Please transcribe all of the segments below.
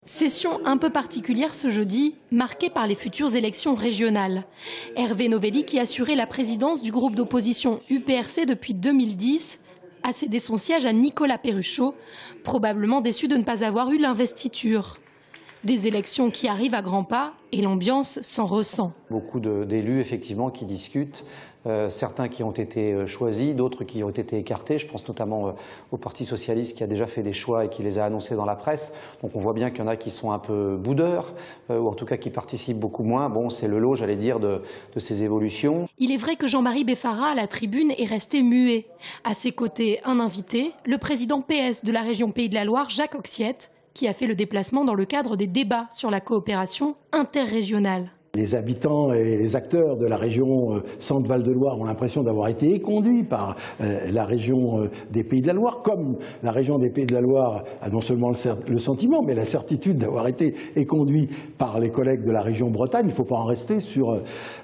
Session un peu particulière ce jeudi, marquée par les futures élections régionales. Hervé Novelli, qui assurait la présidence du groupe d'opposition UPRC depuis 2010, a cédé son siège à Nicolas Perruchot, probablement déçu de ne pas avoir eu l'investiture. Des élections qui arrivent à grands pas et l'ambiance s'en ressent. Beaucoup d'élus effectivement qui discutent, certains qui ont été choisis, d'autres qui ont été écartés. Je pense notamment au Parti socialiste qui a déjà fait des choix et qui les a annoncés dans la presse. Donc on voit bien qu'il y en a qui sont un peu boudeurs, ou en tout cas qui participent beaucoup moins. Bon, c'est le lot, j'allais dire, de ces évolutions. Il est vrai que Jean-Marie Beffara, à la tribune, est resté muet. À ses côtés, un invité, le président PS de la région Pays de la Loire, Jacques Oxiette, qui a fait le déplacement dans le cadre des débats sur la coopération interrégionale. Les habitants et les acteurs de la région Centre-Val de Loire ont l'impression d'avoir été éconduits par la région des Pays de la Loire, comme la région des Pays de la Loire a non seulement le sentiment, mais la certitude d'avoir été éconduits par les collègues de la région Bretagne. Il ne faut pas en rester sur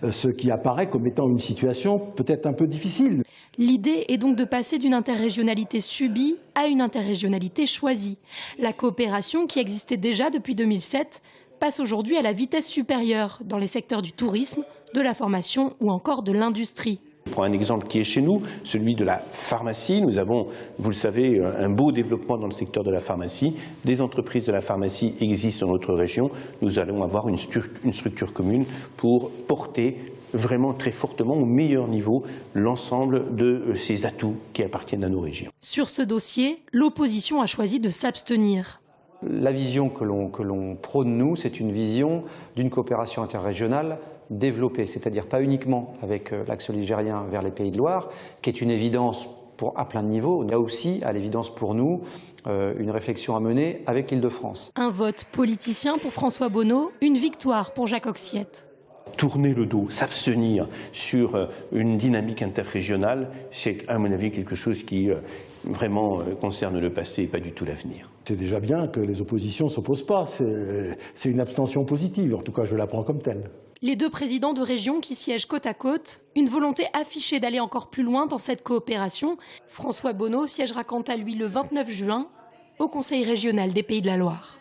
ce qui apparaît comme étant une situation peut-être un peu difficile. L'idée est donc de passer d'une interrégionalité subie à une interrégionalité choisie. La coopération, qui existait déjà depuis 2007, passe aujourd'hui à la vitesse supérieure dans les secteurs du tourisme, de la formation ou encore de l'industrie. Je prends un exemple qui est chez nous, celui de la pharmacie. Nous avons, vous le savez, un beau développement dans le secteur de la pharmacie. Des entreprises de la pharmacie existent dans notre région. Nous allons avoir une structure commune pour porter vraiment très fortement au meilleur niveau l'ensemble de ces atouts qui appartiennent à nos régions. Sur ce dossier, l'opposition a choisi de s'abstenir. La vision que l'on prône, nous, c'est une vision d'une coopération interrégionale développée, c'est-à-dire pas uniquement avec l'axe ligérien vers les Pays de Loire, qui est une évidence à plein de niveaux. Il y a aussi, à l'évidence pour nous, une réflexion à mener avec l'Île-de-France. Un vote politicien pour François Bonneau, une victoire pour Jacques Oxiette. Tourner le dos, s'abstenir sur une dynamique interrégionale, c'est à mon avis quelque chose qui vraiment concerne le passé et pas du tout l'avenir. C'est déjà bien que les oppositions ne s'opposent pas, c'est une abstention positive, en tout cas je la prends comme telle. Les deux présidents de région qui siègent côte à côte, une volonté affichée d'aller encore plus loin dans cette coopération. François Bonneau siégera quant à lui le 29 juin au Conseil régional des Pays de la Loire.